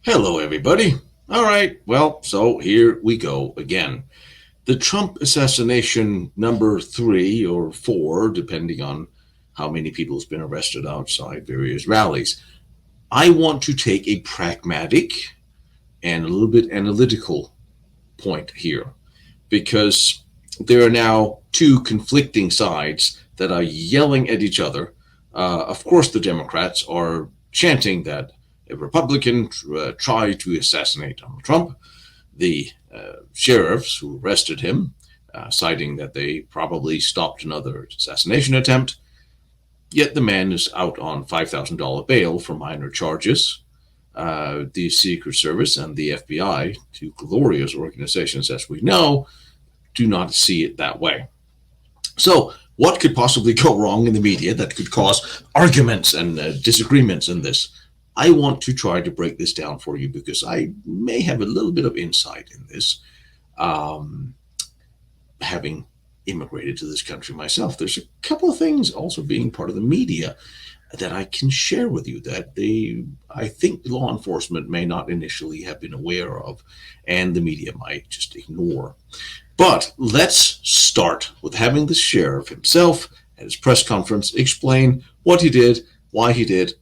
Hello, everybody. All right, well, so here we go again. The Trump assassination number 3 or 4, depending on how many people has been arrested outside various rallies. I want to take a pragmatic and a little bit analytical point here because there are now two conflicting sides that are yelling at each other. Of course, the Democrats are chanting that a Republican tried to assassinate Donald Trump. The sheriffs who arrested him, citing that they probably stopped another assassination attempt. Yet the man is out on $5,000 bail for minor charges. The Secret Service and the FBI, two glorious organizations as we know, do not see it that way. So, what could possibly go wrong in the media that could cause arguments and disagreements in this? I want to try to break this down for you because I may have a little bit of insight in this, um, having immigrated to this country myself. There's a couple of things also being part of the media that I can share with you that I think law enforcement may not initially have been aware of, and the media might just ignore. But let's start with having the sheriff himself at his press conference explain what he did, why he did,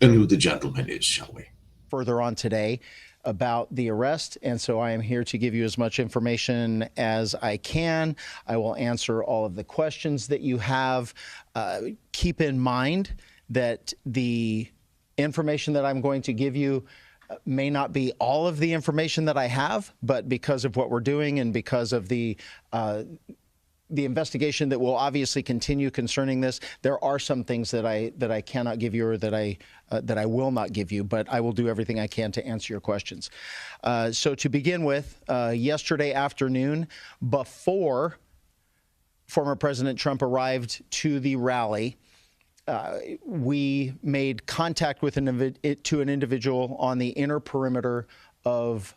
and who the gentleman is, shall we? Further on today about the arrest, and so I am here to give you as much information as I can. I will answer all of the questions that you have. Keep in mind that the information that I'm going to give you may not be all of the information that I have, but because of what we're doing and because of the investigation that will obviously continue concerning this, there are some things that I cannot give you or that I will not give you, but I will do everything I can to answer your questions. So to begin with, yesterday afternoon, before former President Trump arrived to the rally, we made contact with an individual on the inner perimeter of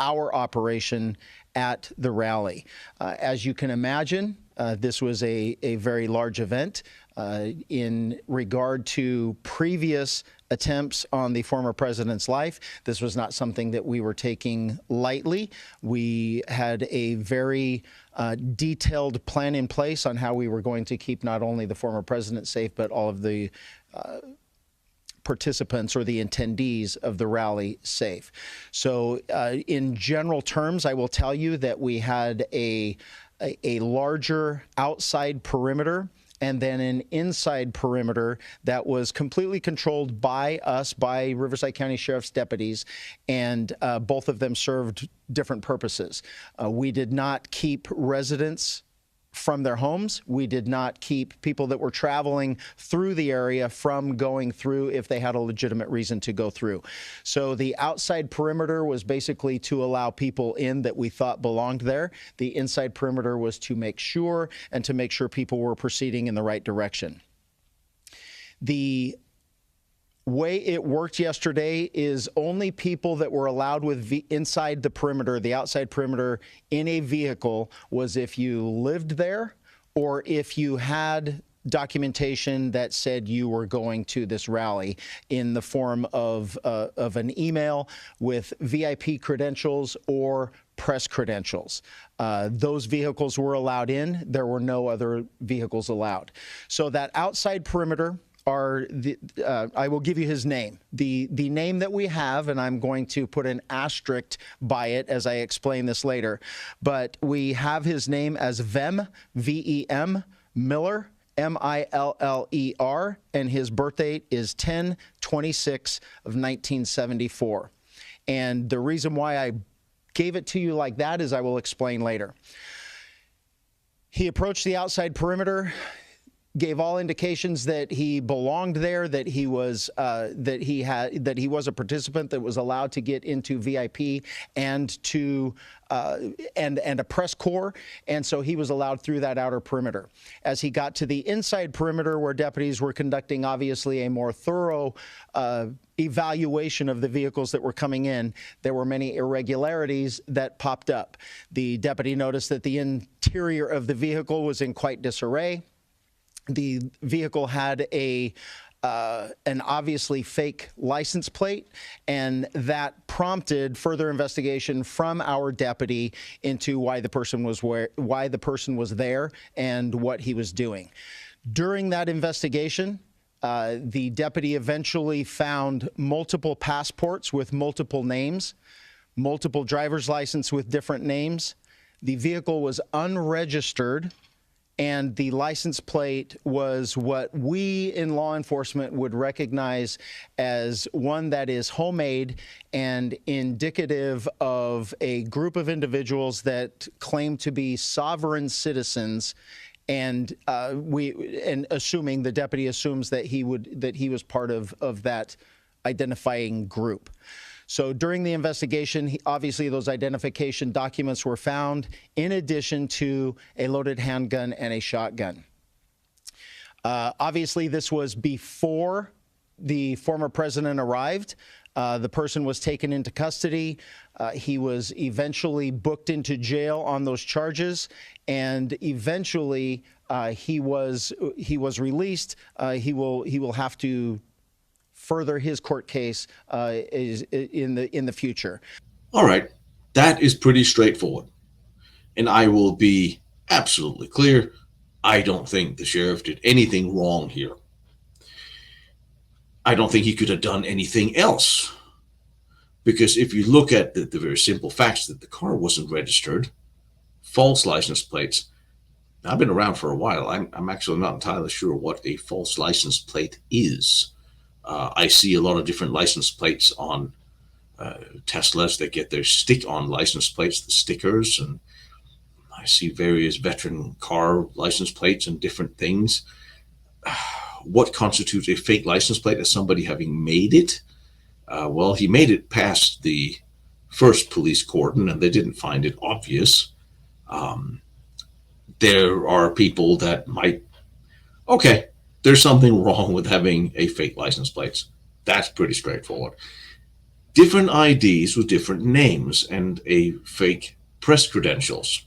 our operation at the rally. As you can imagine, this was a very large event in regard to previous attempts on the former president's life. This was not something that we were taking lightly. We had a very detailed plan in place on how we were going to keep not only the former president safe, but all of the participants or the attendees of the rally safe. So in general terms, I will tell you that we had a larger outside perimeter and then an inside perimeter that was completely controlled by us, by Riverside County Sheriff's deputies, and both of them served different purposes. We did not keep residents from their homes. We did not keep people that were traveling through the area from going through if they had a legitimate reason to go through. So the outside perimeter was basically to allow people in that we thought belonged there. The inside perimeter was to make sure people were proceeding in the right direction. The way it worked yesterday is only people that were allowed inside the perimeter, the outside perimeter, in a vehicle was if you lived there or if you had documentation that said you were going to this rally in the form of an email with VIP credentials or press credentials. Those vehicles were allowed in. There were no other vehicles allowed. So that outside perimeter I will give you his name. The name that we have, and I'm going to put an asterisk by it as I explain this later, but we have his name as Vem, V-E-M, Miller, M-I-L-L-E-R, and his birth date is 10/26 of 1974. And the reason why I gave it to you like that is I will explain later. He approached the outside perimeter, gave all indications that he belonged there, that he was a participant that was allowed to get into VIP and to and a press corps, and so he was allowed through that outer perimeter. As he got to the inside perimeter, where deputies were conducting obviously a more thorough evaluation of the vehicles that were coming in, there were many irregularities that popped up. The deputy noticed that the interior of the vehicle was in quite disarray. The vehicle had a an obviously fake license plate, and that prompted further investigation from our deputy into why the person was there, and what he was doing. During that investigation, the deputy eventually found multiple passports with multiple names, multiple driver's license with different names. The vehicle was unregistered, and the license plate was what we in law enforcement would recognize as one that is homemade and indicative of a group of individuals that claim to be sovereign citizens. And assuming the deputy assumes that he was part of that identifying group. So during the investigation, obviously those identification documents were found, in addition to a loaded handgun and a shotgun. Obviously, this was before the former president arrived. The person was taken into custody. He was eventually booked into jail on those charges, and eventually he was released. He will have to further his court case in the future. All right, that is pretty straightforward. And I will be absolutely clear, I don't think the sheriff did anything wrong here. I don't think he could have done anything else. Because if you look at the very simple facts that the car wasn't registered, false license plates. I've been around for a while. I'm actually not entirely sure what a false license plate is. I see a lot of different license plates on Teslas that get their stick-on license plates, the stickers, and I see various veteran car license plates and different things. What constitutes a fake license plate as somebody having made it? Well, he made it past the first police cordon, and they didn't find it obvious. There are people that might, okay, there's something wrong with having a fake license plates. That's pretty straightforward. Different IDs with different names and a fake press credentials.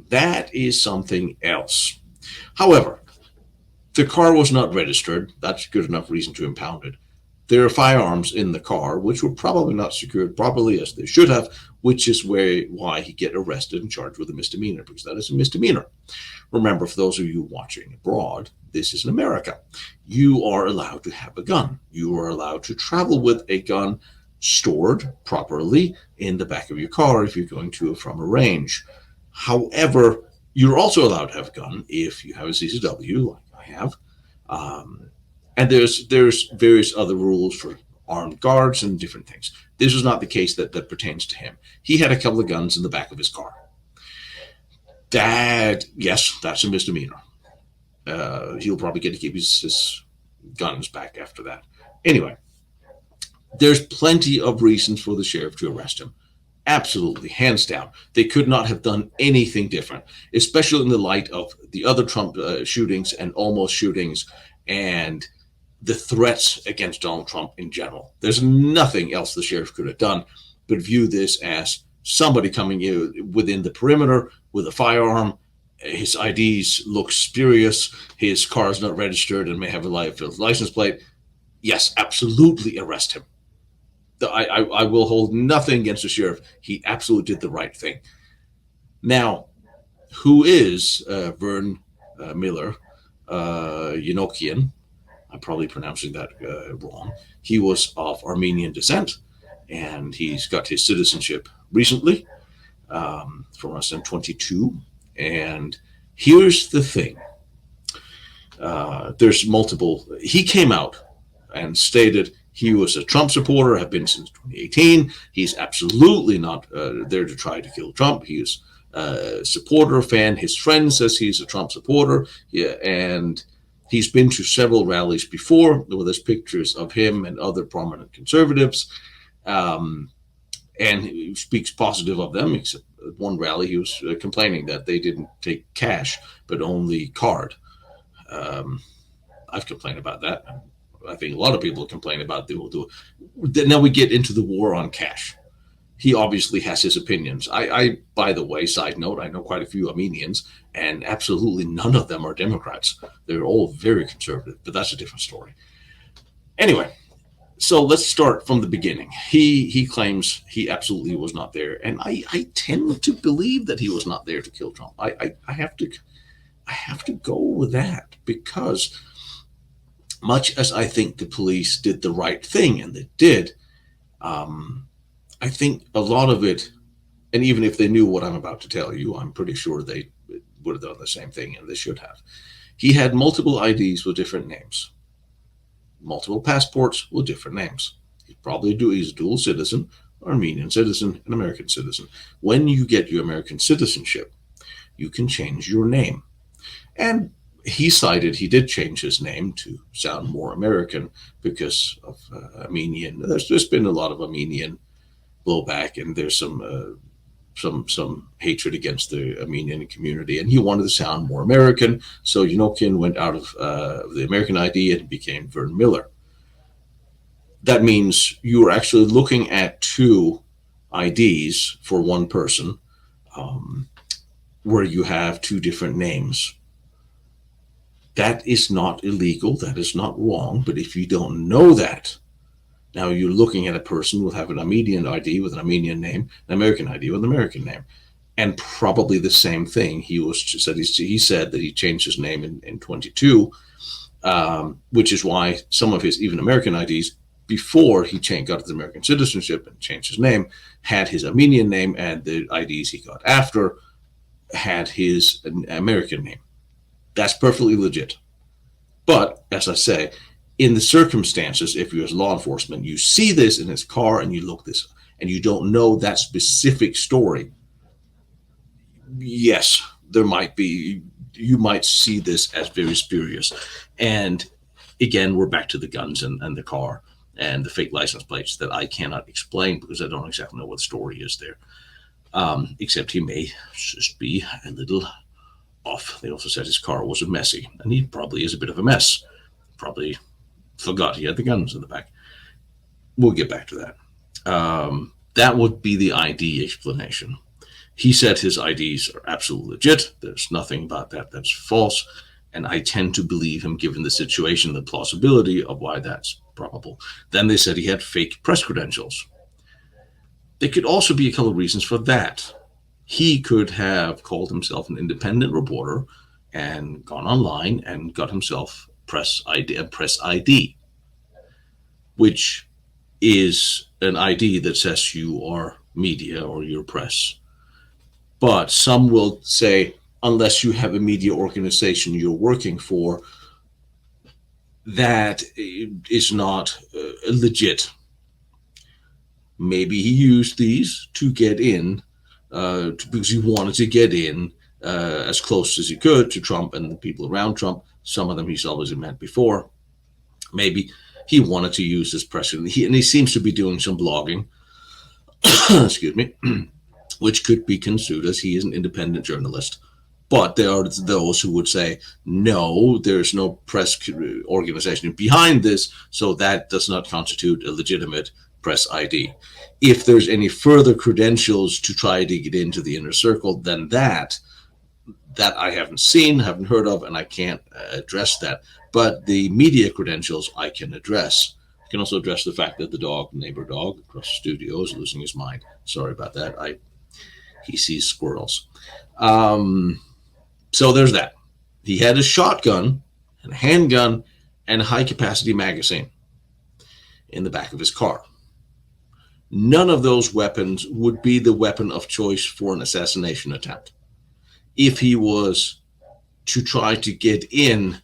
That is something else. However, the car was not registered. That's good enough reason to impound it. There are firearms in the car, which were probably not secured properly as they should have, which is why he get arrested and charged with a misdemeanor, because that is a misdemeanor. Remember, for those of you watching abroad, this is in America. You are allowed to have a gun. You are allowed to travel with a gun stored properly in the back of your car if you're going to or from a range. However, you're also allowed to have a gun if you have a CCW, like I have. And there's various other rules for armed guards and different things. This was not the case that pertains to him. He had a couple of guns in the back of his car. Yes, that's a misdemeanor. He'll probably get to keep his guns back after that. Anyway, there's plenty of reasons for the sheriff to arrest him. Absolutely, hands down. They could not have done anything different, especially in the light of the other Trump shootings and almost shootings and the threats against Donald Trump in general. There's nothing else the sheriff could have done but view this as somebody coming in within the perimeter with a firearm. His IDs look spurious. His car is not registered and may have a license plate. Yes, absolutely arrest him. I will hold nothing against the sheriff. He absolutely did the right thing. Now, who is Vern Miller Yanokian? I'm probably pronouncing that wrong. He was of Armenian descent, and he's got his citizenship recently from us in 22. And here's the thing. There's multiple. He came out and stated he was a Trump supporter, have been since 2018. He's absolutely not there to try to kill Trump. He is a supporter, fan. His friend says he's a Trump supporter. Yeah, and he's been to several rallies before where there's pictures of him and other prominent conservatives. And he speaks positive of them, except at one rally he was complaining that they didn't take cash, but only card. I've complained about that. I think a lot of people complain about they will do it. Now we get into the war on cash. he obviously has his opinions. By the way, side note, I know quite a few Armenians, and absolutely none of them are Democrats. They're all very conservative, but that's a different story. Anyway, so let's start from the beginning. He claims he absolutely was not there, and I tend to believe that he was not there to kill Trump. I have to go with that because much as I think the police did the right thing, and they did, I think a lot of it, and even if they knew what I'm about to tell you, I'm pretty sure they would have done the same thing, and they should have. He had multiple IDs with different names, multiple passports with different names. He's a dual citizen, Armenian citizen, and American citizen. When you get your American citizenship, you can change your name. And he cited he did change his name to sound more American because of Armenian. There's been a lot of Armenian blowback, and there's some hatred against the Armenian community, and he wanted to sound more American. So Yanokian went out of the American ID and became Vern Miller. That means you are actually looking at two IDs for one person, where you have two different names. That is not illegal. That is not wrong. But if you don't know that, now you're looking at a person who will have an Armenian ID with an Armenian name, an American ID with an American name, and probably the same thing. He said that he changed his name in 22, which is why some of his even American IDs before he got his American citizenship and changed his name had his Armenian name, and the IDs he got after had his American name. That's perfectly legit. But as I say, in the circumstances, if you're as law enforcement, you see this in his car and you look this and you don't know that specific story, yes, you might see this as very spurious. And again, we're back to the guns and the car and the fake license plates that I cannot explain because I don't exactly know what the story is there. Except he may just be a little off. They also said his car was a messy, and he probably is a bit of a mess. Probably forgot he had the guns in the back. We'll get back to that. That would be the ID explanation. He said his IDs are absolutely legit. There's nothing about that that's false, and I tend to believe him given the situation, the plausibility of why that's probable. Then they said he had fake press credentials. There could also be a couple of reasons for that. He could have called himself an independent reporter and gone online and got himself press ID, which is an ID that says you are media or you're press. But some will say, unless you have a media organization you're working for, that is not legit. Maybe he used these to get in because he wanted to get in as close as he could to Trump and the people around Trump. Some of them he's always met before. Maybe he wanted to use this press, and he seems to be doing some blogging, excuse me, which could be construed as he is an independent journalist. But there are those who would say, no, there's no press organization behind this, so that does not constitute a legitimate press ID. If there's any further credentials to try to get into the inner circle, then that I haven't seen, haven't heard of, and I can't address that. But the media credentials I can address. I can also address the fact that the neighbor dog across the studio is losing his mind. Sorry about that. He sees squirrels. So there's that. He had a shotgun, and a handgun, and a high-capacity magazine in the back of his car. None of those weapons would be the weapon of choice for an assassination attempt. If he was to try to get in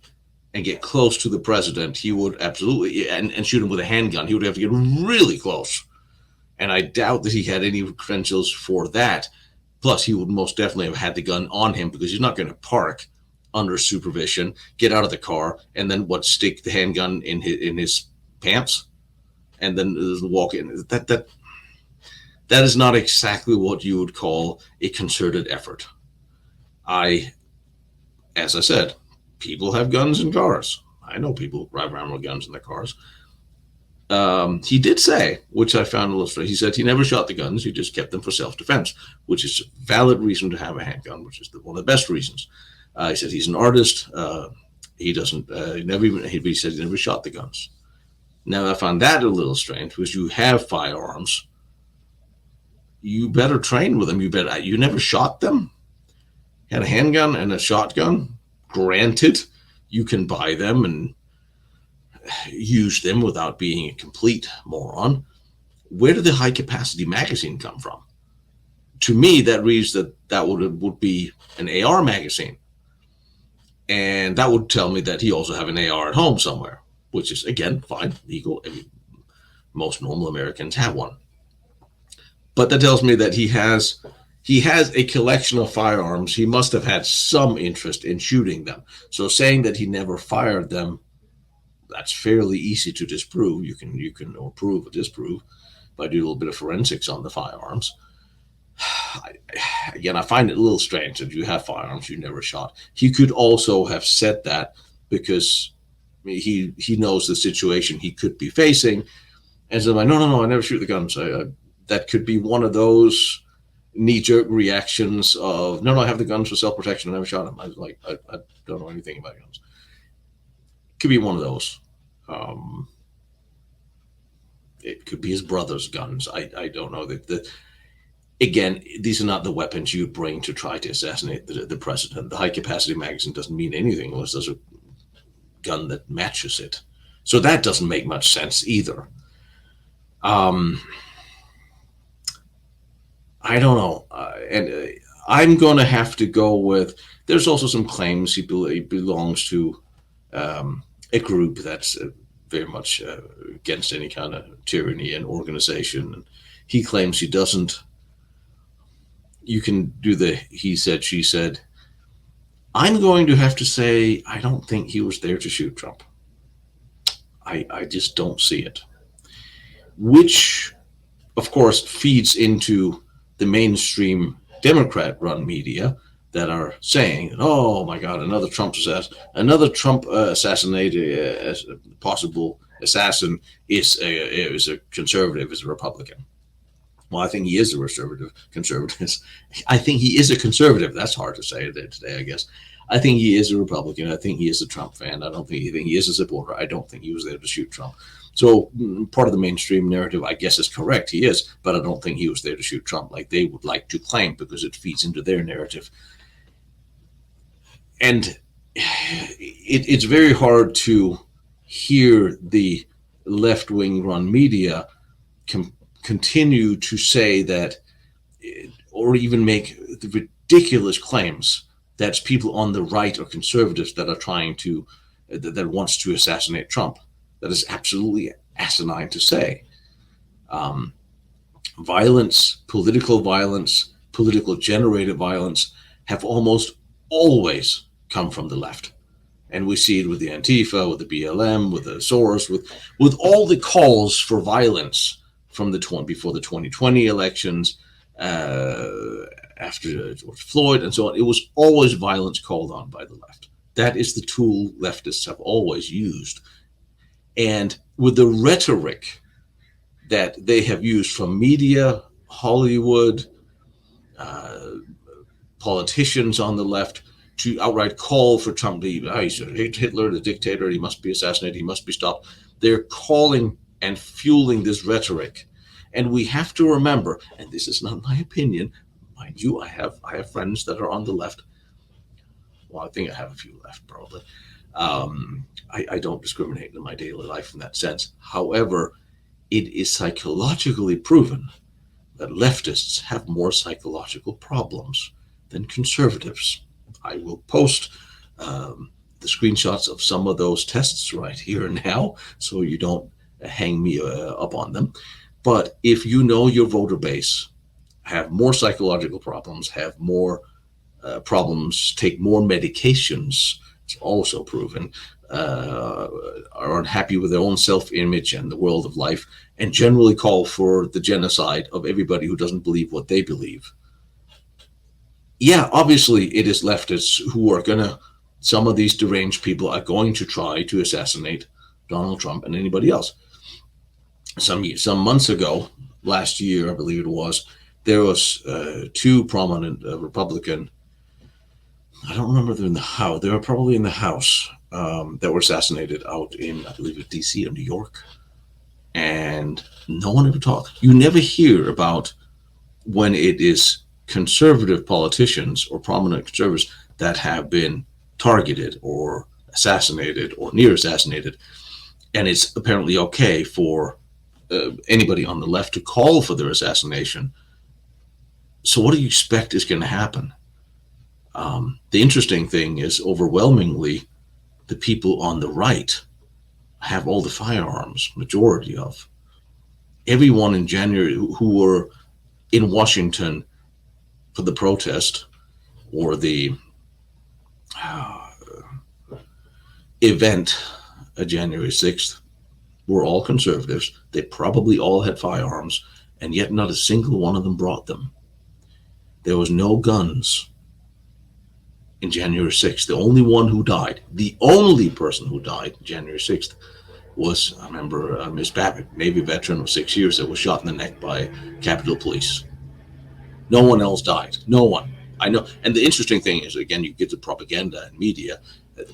and get close to the president, he would absolutely, and shoot him with a handgun, he would have to get really close. And I doubt that he had any credentials for that. Plus, he would most definitely have had the gun on him because he's not going to park under supervision, get out of the car, and then stick the handgun in his pants, and then walk in. That is not exactly what you would call a concerted effort. As I said, people have guns in cars. I know people drive around with guns in their cars. He did say, which I found a little strange, he said he never shot the guns, he just kept them for self-defense, which is a valid reason to have a handgun, which is one of the best reasons. He said he's an artist. He doesn't, never even, he said he never shot the guns. Now, I found that a little strange because you have firearms. You better train with them. You never shot them. You had a handgun and a shotgun. Granted, you can buy them and use them without being a complete moron. Where did the high capacity magazine come from? To me, that reads that would be an AR magazine. And that would tell me that he also have an AR at home somewhere, which is, again, fine, legal. I mean, most normal Americans have one. But that tells me that he has a collection of firearms. He must have had some interest in shooting them. So saying that he never fired them, that's fairly easy to disprove. You can or prove or disprove by doing a little bit of forensics on the firearms. Again, I find it a little strange that you have firearms you never shot. He could also have said that because he knows the situation he could be facing, and so like, no, I never shoot the guns. That could be one of those knee-jerk reactions of no, I have the guns for self-protection. I never shot them. I was like, I don't know anything about guns. Could be one of those. It could be his brother's guns. I don't know. Again, these are not the weapons you'd bring to try to assassinate the president. The high-capacity magazine doesn't mean anything unless there's a gun that matches it. So that doesn't make much sense either. I don't know. I'm going to have to go with, there's also some claims he belongs to a group that's very much against any kind of tyranny and organization. And he claims he doesn't. You can do the he said, she said. I'm going to have to say I don't think he was there to shoot Trump. I just don't see it. Which, of course, feeds into the mainstream Democrat-run media that are saying, "Oh my God, another Trump assassinated possible assassin is a conservative, is a Republican." Well, I think he is a conservative. I think he is a conservative. That's hard to say today, I guess. I think he is a Republican. I think he is a Trump fan. I don't think he is a supporter. I don't think he was there to shoot Trump. So part of the mainstream narrative, I guess, is correct. He is, but I don't think he was there to shoot Trump like they would like to claim because it feeds into their narrative. And it's very hard to hear the left-wing run media continue to say that, or even make the ridiculous claims that people on the right or conservatives that are trying to, that wants to assassinate Trump. That is absolutely asinine to say. Violence, political generated violence have almost always come from the left. And we see it with the Antifa, with the BLM, with the Soros, with all the calls for violence from before the 2020 elections, after George Floyd and so on. It was always violence called on by the left. That is the tool leftists have always used. And with the rhetoric that they have used from media, Hollywood, politicians on the left to outright call for Trump to be, he's Hitler, the dictator, he must be assassinated, he must be stopped. They're calling and fueling this rhetoric. And we have to remember, and this is not my opinion, mind you, I have friends that are on the left. Well, I think I have a few left, probably. I don't discriminate in my daily life in that sense. However, it is psychologically proven that leftists have more psychological problems than conservatives. I will post the screenshots of some of those tests right here and now, so you don't hang me up on them. But if you know your voter base have more psychological problems, have more problems, take more medications, it's also proven, are unhappy with their own self-image and the world of life, and generally call for the genocide of everybody who doesn't believe what they believe. Yeah, obviously it is leftists who are some of these deranged people are going to try to assassinate Donald Trump and anybody else. some months ago, last year, I believe it was, there was two prominent Republican. I don't remember they're in the House. They were probably in the House that were assassinated out in, I believe, D.C. or New York, and no one ever talks. You never hear about when it is conservative politicians or prominent conservatives that have been targeted or assassinated or near assassinated, and it's apparently okay for anybody on the left to call for their assassination. So, what do you expect is going to happen? The interesting thing is, overwhelmingly, the people on the right have all the firearms, majority of. Everyone in January who were in Washington for the protest or the uh, event January 6th were all conservatives. They probably all had firearms, and yet not a single one of them brought them. There was no guns in January 6th. The only one who died, the only person who died January 6th was, I remember, Miss Babbitt, Navy veteran of 6 years that was shot in the neck by Capitol Police. No one else died. No one. I know. And the interesting thing is, again, you get the propaganda and media.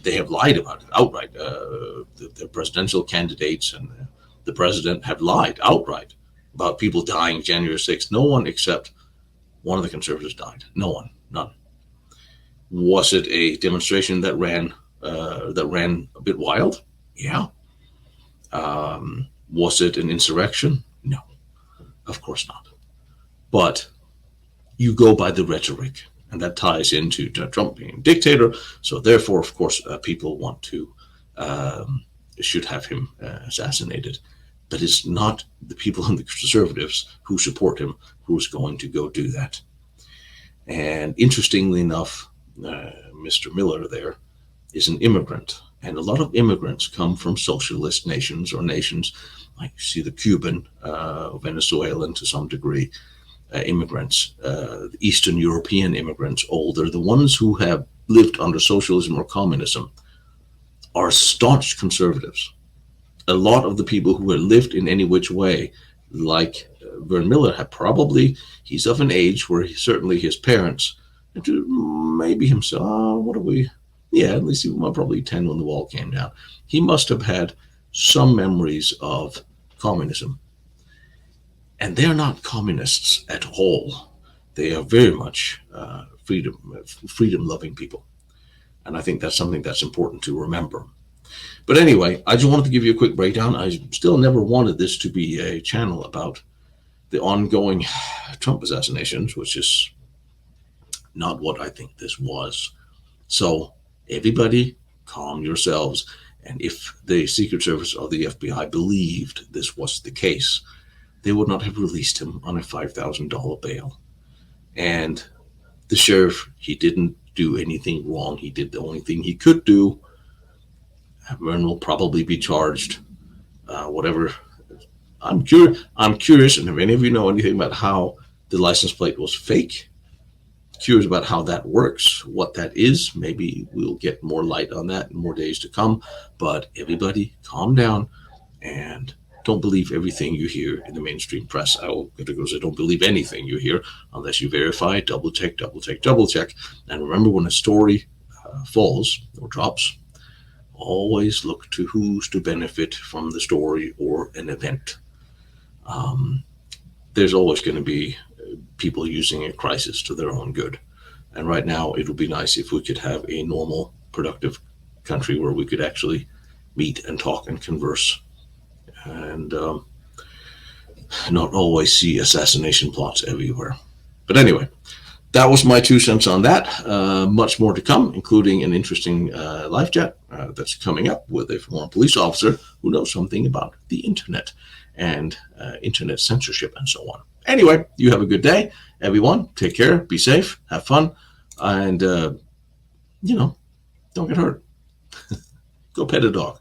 They have lied about it outright. The presidential candidates and the president have lied outright about people dying January 6th. No one except one of the conservatives died. No one. None. Was it a demonstration that ran a bit wild? Yeah. Was it an insurrection? No, of course not. But you go by the rhetoric, and that ties into Trump being a dictator. So therefore, of course, people want to should have him assassinated. But it's not the people in the conservatives who support him who's going to go do that. And interestingly enough, Mr. Miller there is an immigrant. And a lot of immigrants come from socialist nations or nations like you see the Cuban, Venezuelan to some degree, immigrants, Eastern European immigrants, older, the ones who have lived under socialism or communism are staunch conservatives. A lot of the people who have lived in any which way, like Vern Miller, have probably, he's of an age where certainly his parents, and maybe himself, what are we? Yeah, at least he was probably 10 when the wall came down. He must have had some memories of communism. And they're not communists at all. They are very much freedom-loving people. And I think that's something that's important to remember. But anyway, I just wanted to give you a quick breakdown. I still never wanted this to be a channel about the ongoing Trump assassinations, which is not what I think this was. So everybody calm yourselves. And if the Secret Service or the FBI believed this was the case, they would not have released him on a $5,000 bail. And the sheriff, he didn't do anything wrong. He did the only thing he could do. Vern will probably be charged, whatever. I'm curious, and if any of you know anything about how the license plate was fake, curious about how that works, what that is. Maybe we'll get more light on that in more days to come. But everybody, calm down and don't believe everything you hear in the mainstream press. I will say don't believe anything you hear unless you verify, double check, double check, double check. And remember, when a story falls or drops, always look to who's to benefit from the story or an event. There's always going to be people using a crisis to their own good. And right now, it would be nice if we could have a normal, productive country where we could actually meet and talk and converse and not always see assassination plots everywhere. But anyway, that was my 2 cents on that. Much more to come, including an interesting live chat that's coming up with a former police officer who knows something about the internet and internet censorship and so on. Anyway, you have a good day, everyone. Take care, be safe, have fun, and, don't get hurt. Go pet a dog.